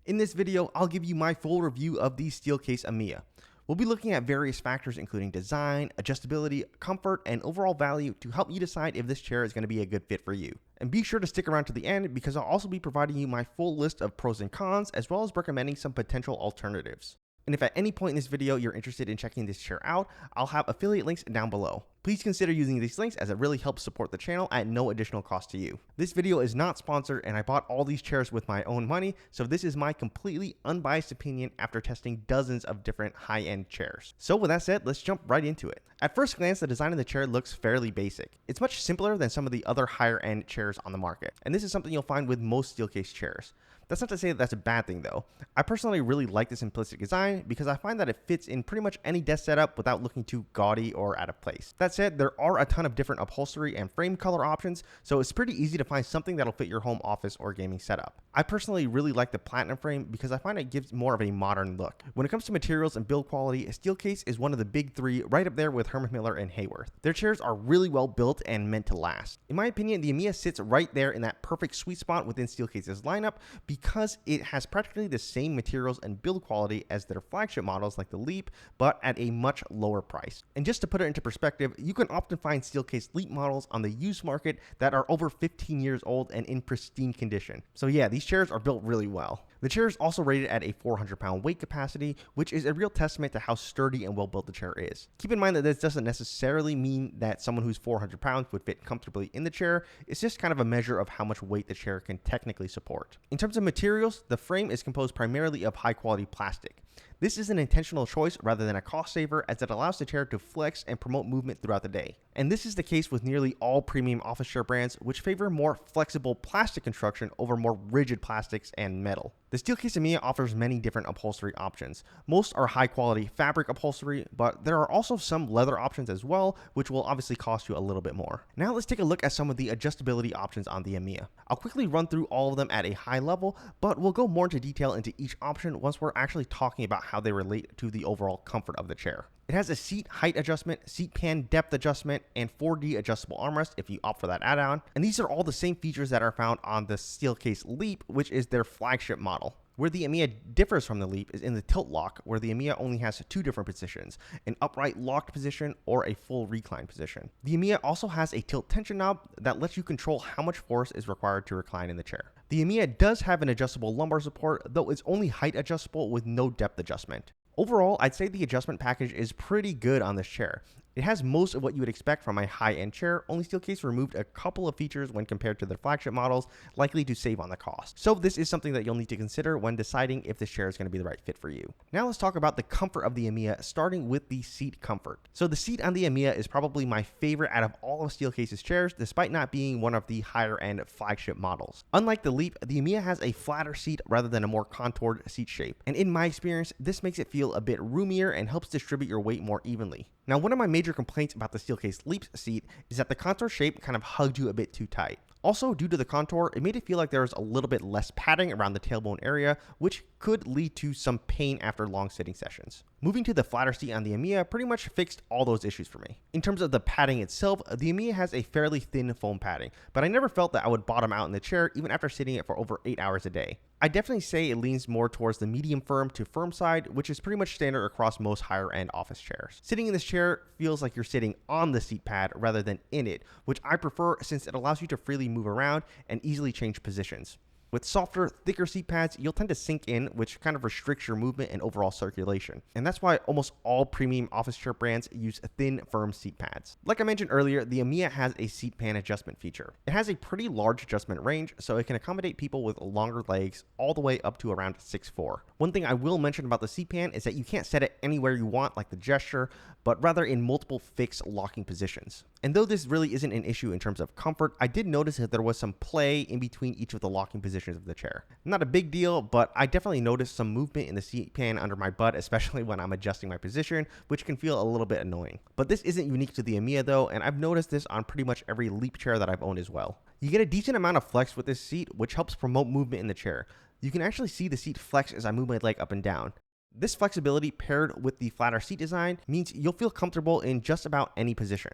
In this video, I'll give you my full review of the Steelcase Amia. We'll be looking at various factors including design, adjustability, comfort, and overall value to help you decide if this chair is going to be a good fit for you. And be sure to stick around to the end because I'll also be providing you my full list of pros and cons as well as recommending some potential alternatives. And if at any point in this video you're interested in checking this chair out, I'll have affiliate links down below. Please consider using these links as it really helps support the channel at no additional cost to you. This video is not sponsored and I bought all these chairs with my own money, so this is my completely unbiased opinion after testing dozens of different high-end chairs. So with that said, let's jump right into it. At first glance, the design of the chair looks fairly basic. It's much simpler than some of the other higher-end chairs on the market, and this is something you'll find with most Steelcase chairs. That's not to say that that's a bad thing though. I personally really like the simplistic design because I find that it fits in pretty much any desk setup without looking too gaudy or out of place. That said, there are a ton of different upholstery and frame color options, so it's pretty easy to find something that'll fit your home office or gaming setup. I personally really like the platinum frame because I find it gives more of a modern look. When it comes to materials and build quality, Steelcase is one of the big three, right up there with Herman Miller and Hayworth. Their chairs are really well built and meant to last. In my opinion, the Amia sits right there in that perfect sweet spot within Steelcase's lineup because it has practically the same materials and build quality as their flagship models like the Leap, but at a much lower price. And just to put it into perspective, you can often find Steelcase Leap models on the used market that are over 15 years old and in pristine condition. So yeah, these chairs are built really well. The chair is also rated at a 400-pound weight capacity, which is a real testament to how sturdy and well built the chair is. Keep in mind that this doesn't necessarily mean that someone who's 400 pounds would fit comfortably in the chair. It's just kind of a measure of how much weight the chair can technically support. In terms of materials, the frame is composed primarily of high-quality plastic. This is an intentional choice rather than a cost saver as it allows the chair to flex and promote movement throughout the day. And this is the case with nearly all premium office chair brands, which favor more flexible plastic construction over more rigid plastics and metal. The Steelcase Amia offers many different upholstery options. Most are high quality fabric upholstery, but there are also some leather options as well, which will obviously cost you a little bit more. Now let's take a look at some of the adjustability options on the Amia. I'll quickly run through all of them at a high level, but we'll go more into detail into each option once we're actually talking about how they relate to the overall comfort of the chair. It has a seat height adjustment, seat pan depth adjustment, and 4D adjustable armrest if you opt for that add-on. And these are all the same features that are found on the Steelcase Leap, which is their flagship model. Where the Amia differs from the Leap is in the tilt lock, where the Amia only has two different positions, an upright locked position or a full recline position. The Amia also has a tilt tension knob that lets you control how much force is required to recline in the chair. The Amia does have an adjustable lumbar support, though it's only height adjustable with no depth adjustment. Overall, I'd say the adjustment package is pretty good on this chair. It has most of what you would expect from a high-end chair, only Steelcase removed a couple of features when compared to their flagship models, likely to save on the cost. So this is something that you'll need to consider when deciding if this chair is going to be the right fit for you. Now let's talk about the comfort of the Amia, starting with the seat comfort. So the seat on the Amia is probably my favorite out of all of Steelcase's chairs, despite not being one of the higher-end flagship models. Unlike the Leap, the Amia has a flatter seat rather than a more contoured seat shape. And in my experience, this makes it feel a bit roomier and helps distribute your weight more evenly. Now, one of my major complaints about the Steelcase Leap seat is that the contour shape kind of hugged you a bit too tight. Also, due to the contour, it made it feel like there was a little bit less padding around the tailbone area, which could lead to some pain after long sitting sessions. Moving to the flatter seat on the Amia pretty much fixed all those issues for me. In terms of the padding itself, the Amia has a fairly thin foam padding, but I never felt that I would bottom out in the chair even after sitting it for over 8 hours a day. I definitely say it leans more towards the medium firm to firm side, which is pretty much standard across most higher end office chairs. Sitting in this chair feels like you're sitting on the seat pad rather than in it, which I prefer since it allows you to freely move around and easily change positions. With softer, thicker seat pads, you'll tend to sink in, which kind of restricts your movement and overall circulation. And that's why almost all premium office chair brands use thin, firm seat pads. Like I mentioned earlier, the Amia has a seat pan adjustment feature. It has a pretty large adjustment range, so it can accommodate people with longer legs all the way up to around 6'4". One thing I will mention about the seat pan is that you can't set it anywhere you want like the gesture, but rather in multiple fixed locking positions. And though this really isn't an issue in terms of comfort, I did notice that there was some play in between each of the locking positions of the chair. Not a big deal, but I definitely noticed some movement in the seat pan under my butt, especially when I'm adjusting my position, which can feel a little bit annoying. But this isn't unique to the Amia though, and I've noticed this on pretty much every Leap chair that I've owned as well. You get a decent amount of flex with this seat, which helps promote movement in the chair. You can actually see the seat flex as I move my leg up and down. This flexibility paired with the flatter seat design means you'll feel comfortable in just about any position.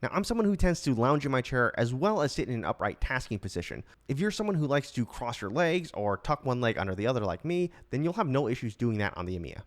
Now, I'm someone who tends to lounge in my chair as well as sit in an upright tasking position. If you're someone who likes to cross your legs or tuck one leg under the other like me, then you'll have no issues doing that on the Amia.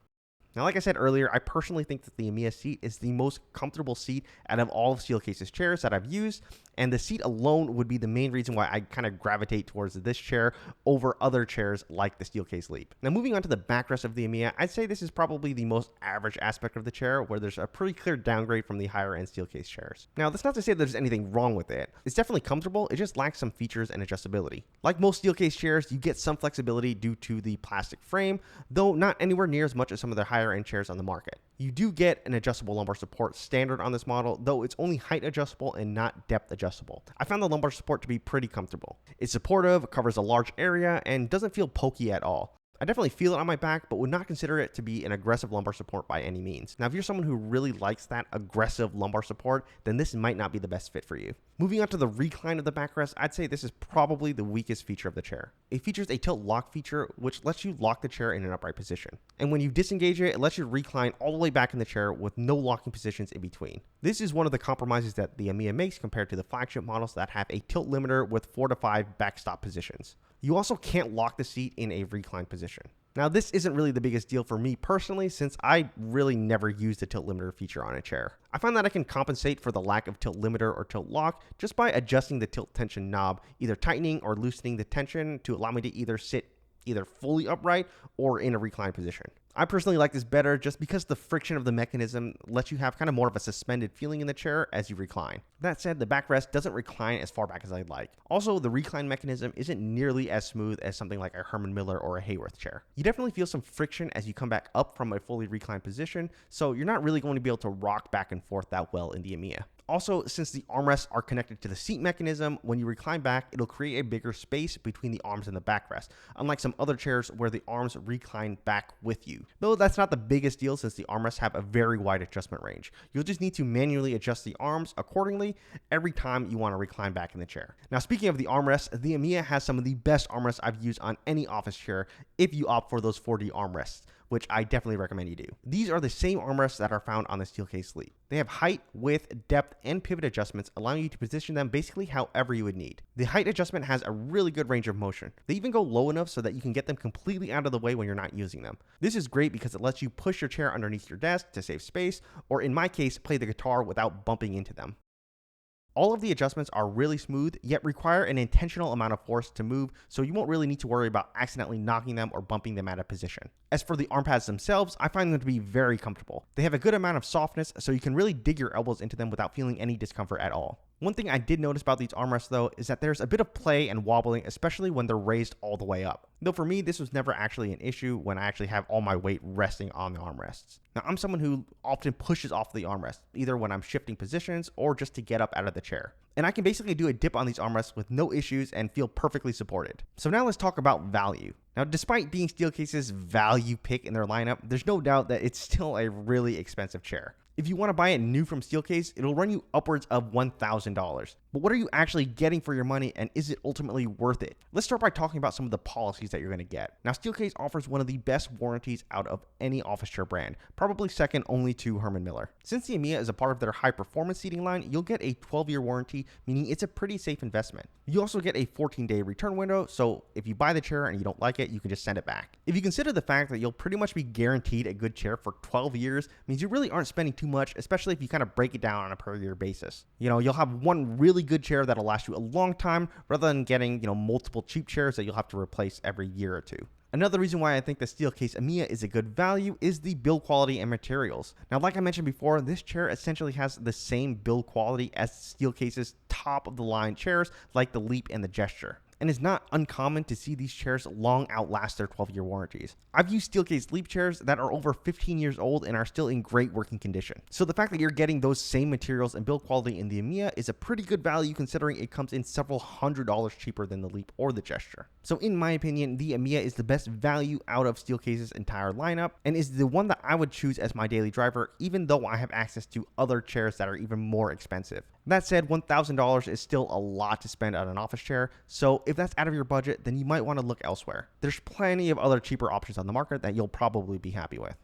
Now, like I said earlier, I personally think that the Amia seat is the most comfortable seat out of all of Steelcase's chairs that I've used, and the seat alone would be the main reason why I kind of gravitate towards this chair over other chairs like the Steelcase Leap. Now, moving on to the backrest of the Amia, I'd say this is probably the most average aspect of the chair, where there's a pretty clear downgrade from the higher end Steelcase chairs. Now, that's not to say there's anything wrong with it. It's definitely comfortable, it just lacks some features and adjustability. Like most Steelcase chairs, you get some flexibility due to the plastic frame, though not anywhere near as much as some of the higher end chairs on the market. You do get an adjustable lumbar support standard on this model, though it's only height adjustable and not depth adjustable. I found the lumbar support to be pretty comfortable. It's supportive, covers a large area, and doesn't feel pokey at all. I definitely feel it on my back, but would not consider it to be an aggressive lumbar support by any means. Now, if you're someone who really likes that aggressive lumbar support, then this might not be the best fit for you. Moving on to the recline of the backrest, I'd say this is probably the weakest feature of the chair. It features a tilt lock feature, which lets you lock the chair in an upright position. And when you disengage it, it lets you recline all the way back in the chair with no locking positions in between. This is one of the compromises that the Amia makes compared to the flagship models that have a tilt limiter with 4 to 5 backstop positions. You also can't lock the seat in a recline position. Now, this isn't really the biggest deal for me personally, since I really never use the tilt limiter feature on a chair. I find that I can compensate for the lack of tilt limiter or tilt lock just by adjusting the tilt tension knob, either tightening or loosening the tension to allow me to either sit fully upright or in a reclined position. I personally like this better just because the friction of the mechanism lets you have kind of more of a suspended feeling in the chair as you recline. That said, the backrest doesn't recline as far back as I'd like. Also, the recline mechanism isn't nearly as smooth as something like a Herman Miller or a Hayworth chair. You definitely feel some friction as you come back up from a fully reclined position, so you're not really going to be able to rock back and forth that well in the Amia. Also, since the armrests are connected to the seat mechanism, when you recline back, it'll create a bigger space between the arms and the backrest, unlike some other chairs where the arms recline back with you. Though that's not the biggest deal since the armrests have a very wide adjustment range. You'll just need to manually adjust the arms accordingly every time you want to recline back in the chair. Now, speaking of the armrests, the Amia has some of the best armrests I've used on any office chair if you opt for those 4D armrests, which I definitely recommend you do. These are the same armrests that are found on the Steelcase Leap. They have height, width, depth, and pivot adjustments, allowing you to position them basically however you would need. The height adjustment has a really good range of motion. They even go low enough so that you can get them completely out of the way when you're not using them. This is great because it lets you push your chair underneath your desk to save space, or in my case, play the guitar without bumping into them. All of the adjustments are really smooth, yet require an intentional amount of force to move, so you won't really need to worry about accidentally knocking them or bumping them out of position. As for the arm pads themselves, I find them to be very comfortable. They have a good amount of softness, so you can really dig your elbows into them without feeling any discomfort at all. One thing I did notice about these armrests though is that there's a bit of play and wobbling, especially when they're raised all the way up. Though for me, this was never actually an issue when I actually have all my weight resting on the armrests. Now, I'm someone who often pushes off the armrest, either when I'm shifting positions or just to get up out of the chair. And I can basically do a dip on these armrests with no issues and feel perfectly supported. So now let's talk about value. Now, despite being Steelcase's value pick in their lineup, there's no doubt that it's still a really expensive chair. If you want to buy it new from Steelcase, it'll run you upwards of $1,000. But what are you actually getting for your money, and is it ultimately worth it? Let's start by talking about some of the policies that you're going to get. Now, Steelcase offers one of the best warranties out of any office chair brand, probably second only to Herman Miller. Since the Amia is a part of their high-performance seating line, you'll get a 12-year warranty, meaning it's a pretty safe investment. You also get a 14-day return window, so if you buy the chair and you don't like it, you can just send it back. If you consider the fact that you'll pretty much be guaranteed a good chair for 12 years, means you really aren't spending too much, especially if you kind of break it down on a per year basis. You'll have one really good chair that'll last you a long time rather than getting, multiple cheap chairs that you'll have to replace every year or two. Another reason why I think the Steelcase Amia is a good value is the build quality and materials. Now, like I mentioned before, this chair essentially has the same build quality as Steelcase's top of the line chairs like the Leap and the Gesture. And it's not uncommon to see these chairs long outlast their 12-year warranties. I've used Steelcase Leap chairs that are over 15 years old and are still in great working condition. So the fact that you're getting those same materials and build quality in the Amia is a pretty good value considering it comes in several $100s cheaper than the Leap or the Gesture. So in my opinion, the Amia is the best value out of Steelcase's entire lineup and is the one that I would choose as my daily driver, even though I have access to other chairs that are even more expensive. That said, $1,000 is still a lot to spend on an office chair, so if that's out of your budget, then you might want to look elsewhere. There's plenty of other cheaper options on the market that you'll probably be happy with.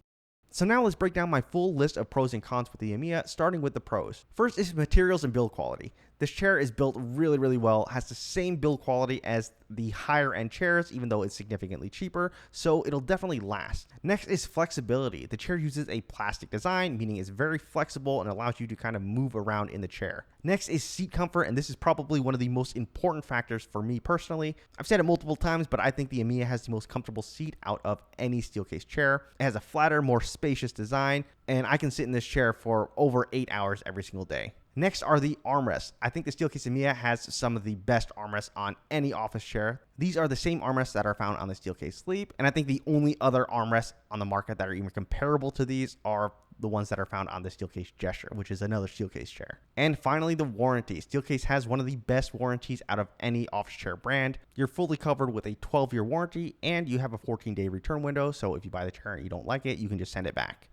So now let's break down my full list of pros and cons with the Amia, starting with the pros. First is materials and build quality. This chair is built really well, has the same build quality as the higher end chairs, even though it's significantly cheaper, so it'll definitely last. Next is flexibility. The chair uses a plastic design, meaning it's very flexible and allows you to kind of move around in the chair. Next is seat comfort, and this is probably one of the most important factors for me personally. I've said it multiple times, but I think the Amia has the most comfortable seat out of any Steelcase chair. It has a flatter, more spacious design, and I can sit in this chair for over 8 hours every single day. Next are the armrests. I think the Steelcase Amia has some of the best armrests on any office chair. These are the same armrests that are found on the Steelcase Sleep, and I think the only other armrests on the market that are even comparable to these are the ones that are found on the Steelcase Gesture, which is another Steelcase chair. And finally, the warranty. Steelcase has one of the best warranties out of any office chair brand. You're fully covered with a 12-year warranty, and you have a 14-day return window, so if you buy the chair and you don't like it, you can just send it back.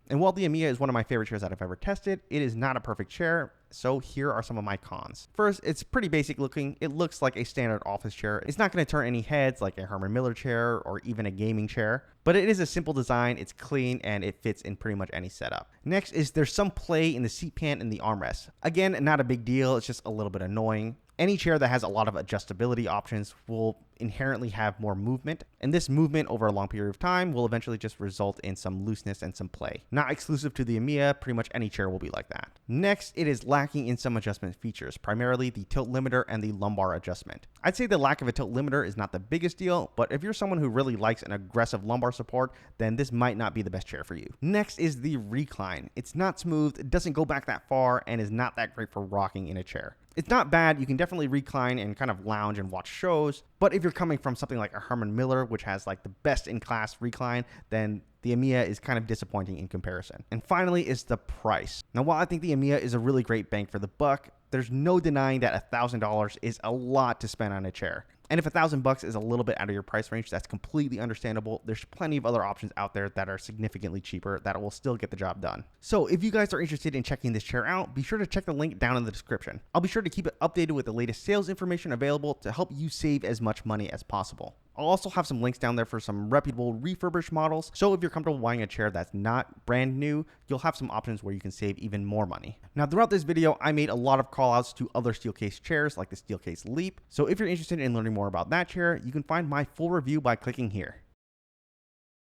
And while the Amia is one of my favorite chairs that I've ever tested, it is not a perfect chair, so here are some of my cons. First, it's pretty basic looking. It looks like a standard office chair. It's not going to turn any heads like a Herman Miller chair or even a gaming chair, but it is a simple design, it's clean, and it fits in pretty much any setup. Next is there's some play in the seat pan and the armrest. Again, not a big deal, it's just a little bit annoying. Any chair that has a lot of adjustability options will inherently have more movement, and this movement over a long period of time will eventually just result in some looseness and some play. Not exclusive to the Amia, pretty much any chair will be like that. Next, it is lacking in some adjustment features, primarily the tilt limiter and the lumbar adjustment. I'd say the lack of a tilt limiter is not the biggest deal, but if you're someone who really likes an aggressive lumbar support, then this might not be the best chair for you. Next is the recline. It's not smooth, it doesn't go back that far, and is not that great for rocking in a chair. It's not bad, you can definitely recline and kind of lounge and watch shows, but if you're coming from something like a Herman Miller, which has like the best in class recline, then the Amia is kind of disappointing in comparison. And finally is the price. Now, while I think the Amia is a really great bang for the buck, there's no denying that $1,000 is a lot to spend on a chair. And if $1,000 is a little bit out of your price range, that's completely understandable. There's plenty of other options out there that are significantly cheaper that will still get the job done. So if you guys are interested in checking this chair out, be sure to check the link down in the description. I'll be sure to keep it updated with the latest sales information available to help you save as much money as possible. I'll also have some links down there for some reputable refurbished models, so if you're comfortable buying a chair that's not brand new, you'll have some options where you can save even more money. Now, throughout this video, I made a lot of callouts to other Steelcase chairs like the Steelcase Leap, so if you're interested in learning more about that chair, you can find my full review by clicking here.